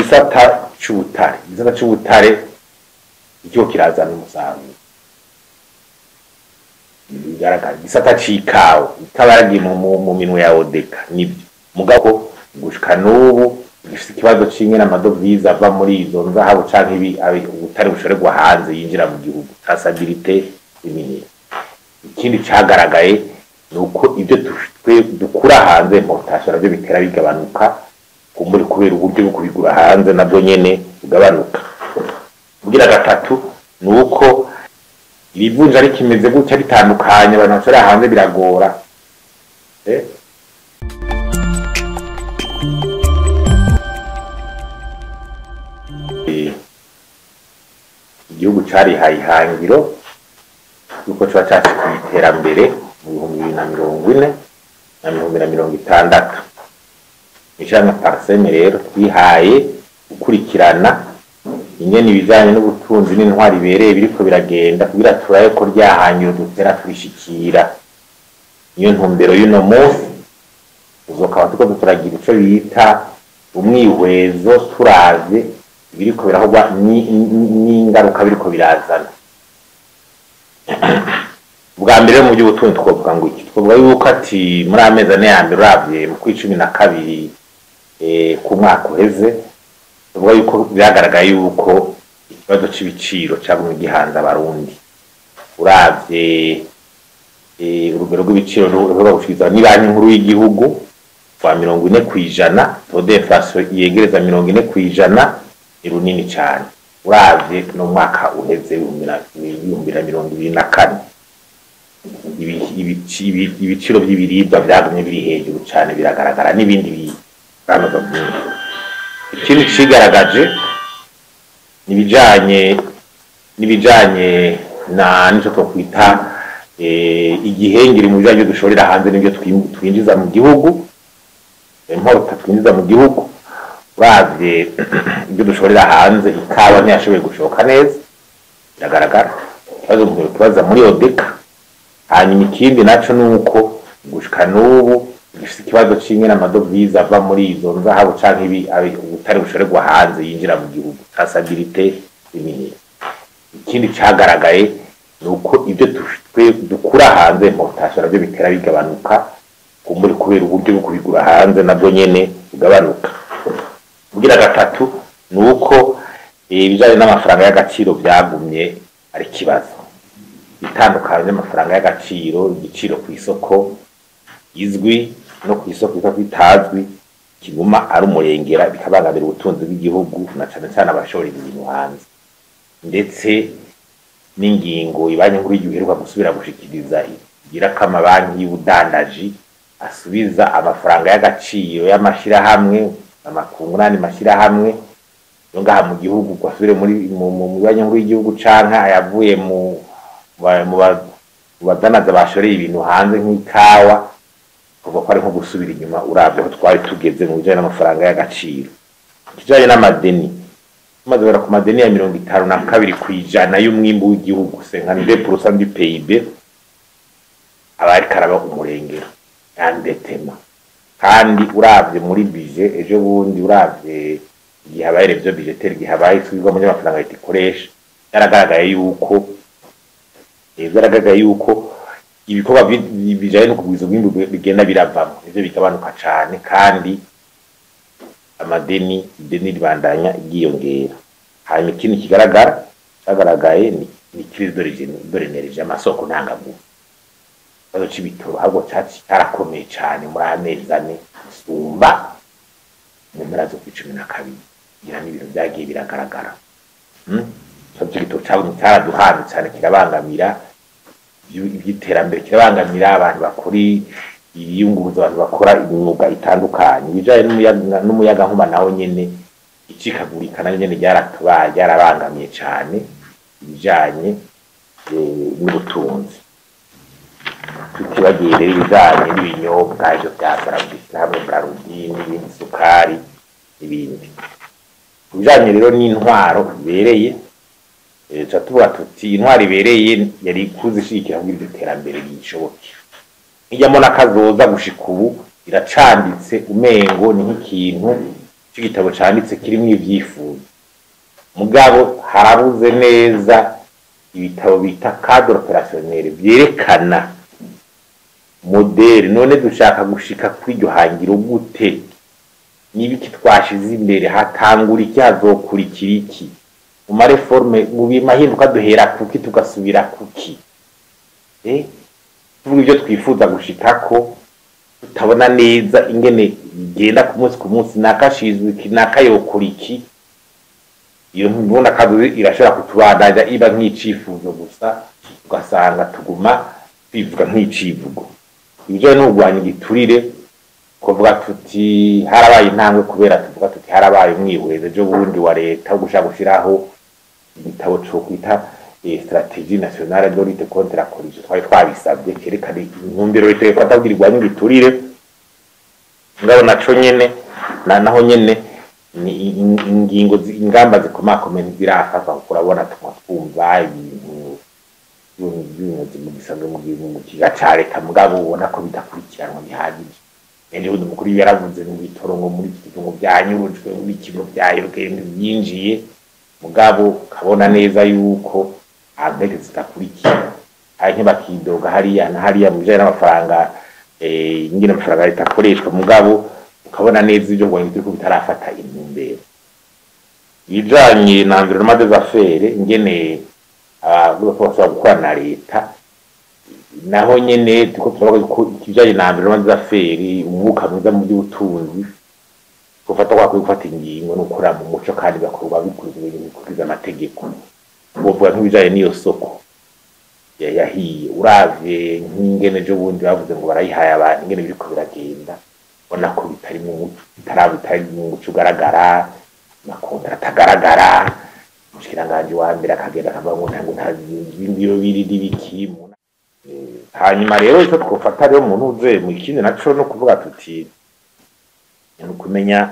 igisata c'ubutare icyo kirazana umusaruro bigaragara. Igisata c'ikawa itabagiye mu minwe ya Odeka nibyo mugabo gushika n'ubu gifite ikibazo c'ingene amadovize ava muri izo nzahabu canke ubutare bushorerwa hanze yinjira mu gihugu, traçabilité imini. Ikindi cagaragaye nuko ibyo dukura hanze importation navyo bitera bigabanuka kumburi kubera uburyo bwo kubigura hanze nabwo nyene bugabanuka. Kugira gatatu nuko ibivunja ari kimeze gutya bitandukanye abantu bashora hanze biragora. Igihugu cari hayihangiro yuko cyo cyacu kwiterambere mu 2040 na 2060. Ishanga parseme rero twihaye gukurikirana ingene ibijanye n'ubutunzi n'intwari bereye biriko biragenda kugira turaye ko ryahangiro dutera twishikira. Niyo ntumbero y'uno munsi uzokaba tuko turagira ico bita umwihwezo turavye biriko birahogwa n'ingaruka biriko birazana. Bwa mbere mu by'ubutunzi twovuga ngo iki, twovuga yuko ati muri amezi ane ya mbere uravye mu 12 ku mwaka uheze, twovuga yuko byagaragaye yuko ikibazo c'ibiciro cyagumye gihanza abarundi. Uravye urugero rw'ibiciro ruhora gushikizwa ni banki nkuru y'igihugu kwa 40%, taux d'inflation yegereza 40%, ni runini cyane. Uravye no mwaka uheze 2024 ibiciro by'ibiribwa byagumye biri hejuru cyane biragaragara n'ibindi banoza byinshi. Ikindi cigaragaje nibijanye na nico twokwita igihengeri mu bijanye dushorera hanze n'ibyo twinjiza mu gihugu, import twinjiza mu gihugu. Uravye ibyo dushorera hanze ikawa ntiyashoboye gushoka neza biragaragara, ikibazo muri Odeka. Hanyuma ikindi naco nuko gushika n'ubu gifite ikibazo c'ingene amadovize ava muri izo nzahabu canke ubutare bushorerwa hanze yinjira mu gihugu, traçabilité imini. Ikindi cagaragaye nuko ibyo dukura hanze importation navyo bitera bigabanuka kumburi kubera uburyo bwo kubigura hanze nabwo nyene bugabanuka. Kugira gatatu nuko ibijanye n'amafaranga y'agaciro byagumye ari kibazo. Itandukanye n'amafaranga y'agaciro, igiciro ku isoko izwi no ku isoko itazwi kiguma ari umurengera, bikabangamira ubutunzi bw'igihugu na cyane cyane abashorera ibintu hanze. Ndetse n'ingingo ibanye nkuru y'igihugu gusubira gushikiriza igira kama banki y'ubudandaji asubiza amafaranga y'agaciro y'amashirahamwe amakungurani mashirahamwe yo ngaha mu gihugu kwasubire mu banye nkuru y'igihugu canka ayavuye mu badanaza bashoreye ibintu hanze nk'ikawa, kuva ko ari nko gusubira inyuma uravye ko twari tugeze mu bijanye n'amafaranga y'agaciro. Kijanye n'amadeni, tumaze bara ku madeni ya 52% y'umwimbu w'igihugu, 52% du PIB abari karaba umurengero yandetema. Kandi uravye muri budget ejo bundi uravye igihe habaye revyo budgetaire igihe habaye twigwa mu y'amafaranga y'ikoresha, yaragaragaye yuko ibikorwa bijanye no kugwiza ubwimbu bigenda biravamo, ivyo bigabanuka cane kandi ideni ribandanya igiyongera. Hanyuma ikindi kigaragaye ni crise d'origine amasoko ntangagufu. Ikibazo c'ibitoro ahubwo cyarakomeye cane muri amezi ane sumba mu mpera zo 12 kugira n'ibintu byagiye biragaragara. Cy'igitoro cyaraduhanze cyane kirabangamira iby'iterambere, kirabangamira abantu bakuri iyunguruza, abantu bakora imyuga itandukanye. Bijanye n'umuyaga nkuba nawo nyene icikagurika nayo nyene ryarabangamiye cyane ibijanye n'ubutunzi. Tukibagiye rero ibijanye n'ibinyobwa ivyo byagaragara hamwe Brarudi n'ibindi sukari n'ibindi. Bijanye rero n'intwaro ibereye, tuvuga tuti intwaro ibereye yari kuzishikira muri iryo terambere rishoboke. Ijyamo n'akazoza gushika ubu iracanditse umengo ni nk'ikintu cyo gitabo canditse kirimo ivyifuzo mugabo harabuze neza ibitabo bita cadre opérationnel byerekana modeli none dushaka gushika kw'iryo hangiro gute nibiki twashize imbere hatangura iki hazokurikira iki mu mareforme mu bimahinduka duhera kuki tugasubira kuki tuvuga ibyo twifuza gushikako tutabona neza ingene igenda ku munsi nakashizwe kinakayokora iki iyo mbona kazi irashobora kutubandanya iba nk'icifuzo gusa ugasanga tuguma bivuga nk'icivugo ibyo n'ugwanya igiturire kuvuga tuti harabaye intambwe kubera tuvuga tuti harabaye umwihweze byo bundi wa leta gushaka gushiraho igitabo cyo kwita stratégie nationale de lutte contre la corruption twari twabisabye kerekana intumbero leta ifata kugirirwa n'igiturire ngabo naco nyene naho nyene ni ingingo ingamba zikomakomeye zirafatwa kurabona twumva ibintu mu gisanzwe mu kigaca leta mugabo ubona ko bidakurikiranwa bihagije nende undi mukuru yaravuze mu bitorongo muri kitungo byanyurujwe muri kigo byayobwe byinjiye mugabo kabona neza yuko abete zitakurikira hanyuma bakidoga hariya na hariya mu bijanye n'amafaranga ingene amafaranga leta akoreshwa mugabo ukabona neza ibyo ngo ngitiko bitarafata intumbero bijanye na environnement des affaires ingene abagomba gukora na leta naho nyene tuko turavuga ko ikijanye na environnement des affaires umwuka mwiza mu by'ubutunzi gufata kwa gufata ingingo no kura mu muco kandi bakorwa bikurikiza amategeko bovuga nk'ibijanye n'iyo soko yahiye uravye nk'ingene jo bundi bavuze ngo barayihaye abantu ingene biriko biragenda bona ko bitari mu muco bitari mu muco ugaragara makontra atagaragara mushikiranganje wa mbere akagenda akavuga ngo ntazi ibindi biri dibikimu hanyuma rero icyo twofata rero umuntu uje mu ikindi naco no kuvuga tuti kumenya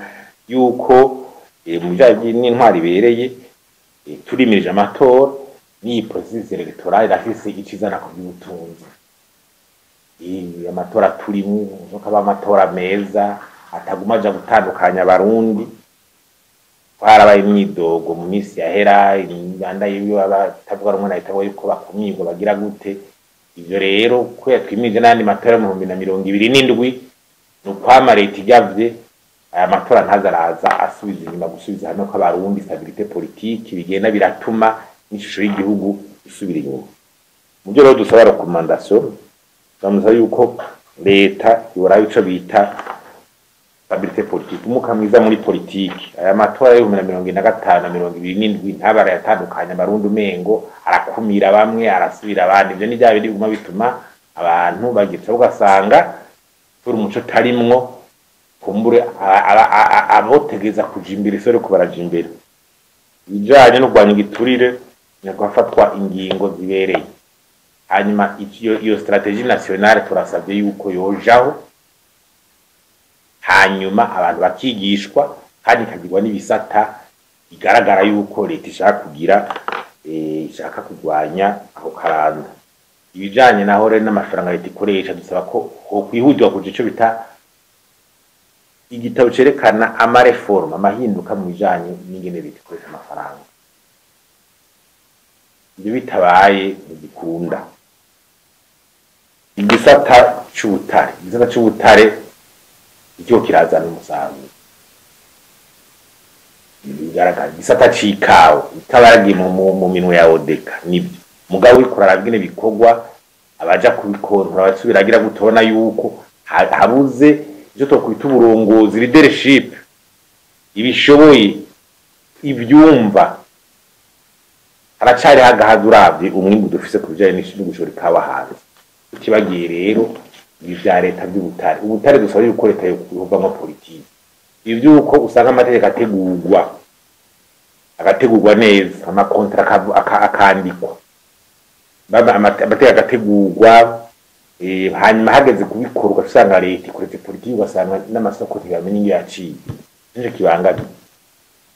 yuko mu bijanye n'intwari bereye turimirije amatora ni processus electoral afise ikizana ku by'ubutunzi amatora turimo kaba amatora meza ataguma aja gutandukanya abarundi twarabaye imyidogo mu minsi yahera inganda y'ibyo abatavuga rumwe na leta yuko bakumyirwa bagira gute ivyo rero ko yatwimije n'andi matora mu 2027 nukwama leta igavye aya matora ntazaraza asubiza inyuma gusubiza hamwe ko abarundi stabilité politique bigenda biratuma n'ishusho y'igihugu isubira inyuma mu byo rero dusaba recommandation twamuza yuko leta yora ico bita stabilité politique umuka mwiza muri politique aya matora yo 2025 na 2027 ntabara yatandukanya abarundi umengo arakumira bamwe arasubira abandi ivyo ni byawe biguma bituma abantu bagica ugasanga turi umuco tarimwo kumbure abotegeza kujimbira isore kubarajimbira bijanye no gwanya igiturire nyakwafatwa ingingo zibereye hanyuma iyo stratégie nationale turasabye yuko yojaho hanyuma abantu bakigishwa kandi kagirwa n'ibisata igaragara yuko leta ishaka kugira ishaka kugwanya aho karanda ibijanye naho rero n'amafaranga leta ikoresha dusaba ko kwihudwa kuja ico bita igitabo cerekana amareforme amahinduka mu bijanye n'ingene leta ikoresha amafaranga ibyo bitabaye bigikunda igisata c'ubutare icyo kirazana umusaruro bigaragara igisata c'ikawa itabaragiye mu minwe ya odeka nibyo mugabo wikorara bwene bikorwa abaja kubikontora basubiragira gutona yuko habuze icyo twakwita uburongozi leadership ibishoboye ibyumva haracari hagahaza uravye umwimbu dufise ku bijanye no gushora ikawa hanze utibagiye rero ibya leta by'ubutare ubutare dusaba yuko leta yovamo politiki ivyuko usanga amategeko agategurwa neza amakontra akandikwa amategeko agategurwa hanyuma hageze kubikorwa usanga leta ikoretse politiki ugasanga n'amasoko ntibamenye iyo yaciye nje kibangana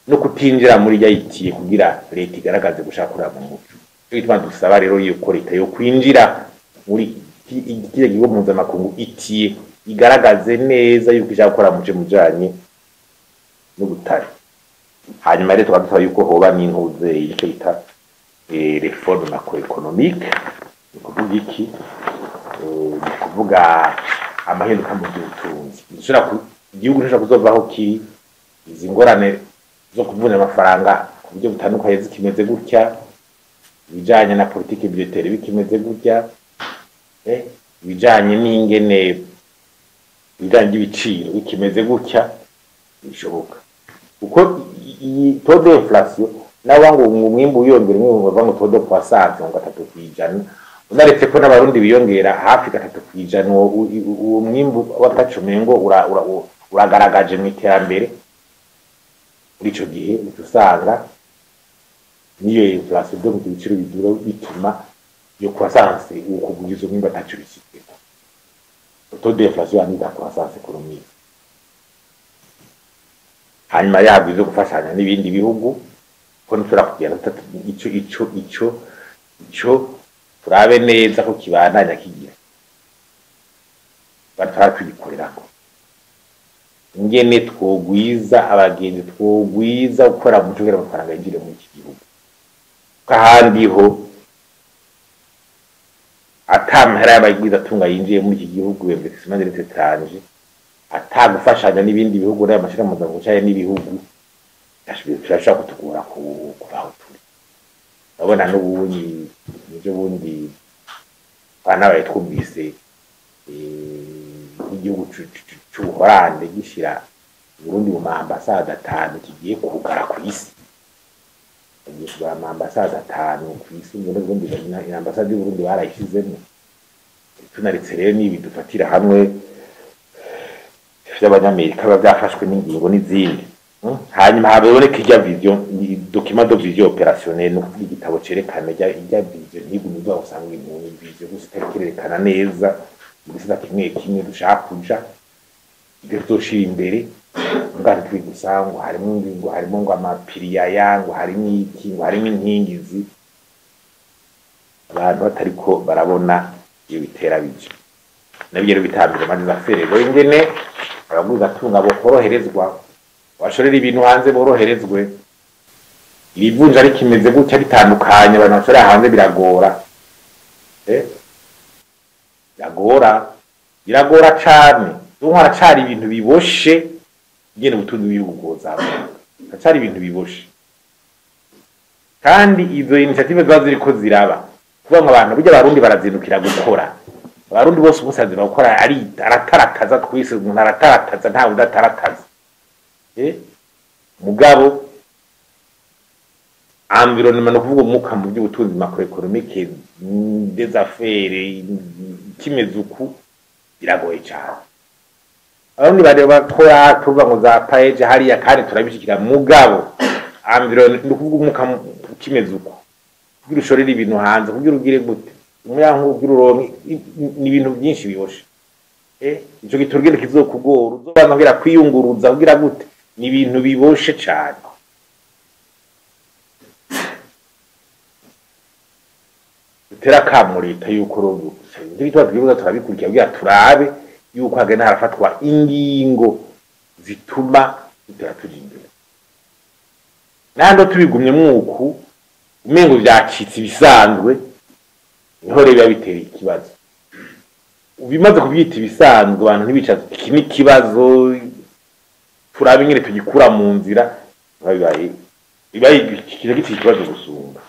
no kutinjira muri yayitiye kugira leta igaragaze gushaka kuraba mu muco bituma dusaba rero yuko leta yo kwinjira muri igihe gigo mpuzamakungu itiye igaragaze neza yuko ishaka gukora muje mujanye n'ubutare. Hanyuma rero tukaba dusaba yuko hoba n'intuze icyo bita reforme macroeconomique, ni kuvuga iki? Ni kuvuga amahinduka mu by'ubutunzi. Igihugu ntishobora kuzovaho kiri izi ngorane zo kuvuna amafaranga ku buryo butandukanye zikimeze gutya, ibijanye na politike budgetaire bikimeze gutya, ibijanye n'ingene ibijanye n'ibiciro bikimeze gutya, bishoboka kuko iyi taux d'inflation nabango umwimbu uyongera umwe bava mu taux de croissance ngo 3%, unaretse ko n'abarundi biyongera hafi 3%, uwo mwimbu watacumengo uragaragaje mu iterambere. Muri ico gihe usanga niyo inflation do mu biciro bidura bituma yo croissance ukugugiza umwimbu atacurikije. Taux d'inflation ni da croissance économique. Hanyuma yabizo gufashanya n'ibindi bihugu ko ntura kugera ico turabe neza ko kibandanya kigira batara tugikorerako ingene twogwiza abagenzi, twogwiza gukora mu cugera amafaranga yinjire mu iki gihugu, kandi ho atamahera y'abagwiza tunga yinjiye muri iki gihugu investissement direct étranger atagufashanya n'ibindi bihugu n'aya mashira mpuzamakungu cyane n'ibihugu turashaka kutugora kubaho turi. Urabona n'ubundi n'ibyo bundi bana bayitwumvise igihugu cy'Ubuholande gishira Burundi mu ambasade 5 kigiye kugara ku isi, gishira mu ambasade 5 ku isi, n'ubundi ambasade y'u Burundi barayishizemo. Tunaritse rero nibi dufatira hamwe y'Abanyamerika babyafashwe n'ingingo n'izindi. Hanyuma haboneka ijya vision, document de vision opérationnelle, no kuvuga igitabo cerekana ijya vision n'igumiza usanga ibintu vision gustekerekana neza muri sida kimwe dushaka kuja ibyo toshira imbere ngari twigusango harimo ngo amapiriya yango harimo iki ngo harimo inkingizi abantu batariko barabona iyo bitera bije nabyo rero bitambira manza ferero ingene abaguza tunga bo koroherezwa washorera ibintu hanze boroherezwe. Ibivunja ari kimeze gutya bitandukanye abantu bashorera hanze biragora biragora cyane. Duhora cyari ibintu biboshe ngene butunzi bw'ubugoza cyari ibintu biboshe, kandi izo initiative zaziriko ziraba kuba abantu burya abarundi barazindukira gukora. Abarundi bose umusazi bakora ari aratarataza kwise umuntu aratarataza nta udatarataza mugabo environnement no kuvuga umuka mu by'ubutunzi macroeconomique des affaires kimeze uku biragoye cyane. Abarundi bari bakora tuva ngo za page hariya kandi turabishikira mugabo environnement no kuvuga umuka kimeze uku kugira ushorera ibintu hanze kugira ugire gute umuyango kugira uronke ni ibintu byinshi biboshe ico giturugende kizokugora uzobanza ngira kwiyunguruza kugira gute ni ibintu biboshe cyane. Tera kamurita yuko rogo ndi bitwa twibuza turabikurikira kugira turabe yuko hagena harafatwa ingingo zituma turatujindira nando tubigumye mwuku umengo byacitse ibisanzwe niho rero bitera ikibazo. Ubimaze kubyita ibisanzwe abantu ntibicaza iki ni kibazo turabe ingene tugikura mu nzira bibaye kije giti ikibazo gusumba.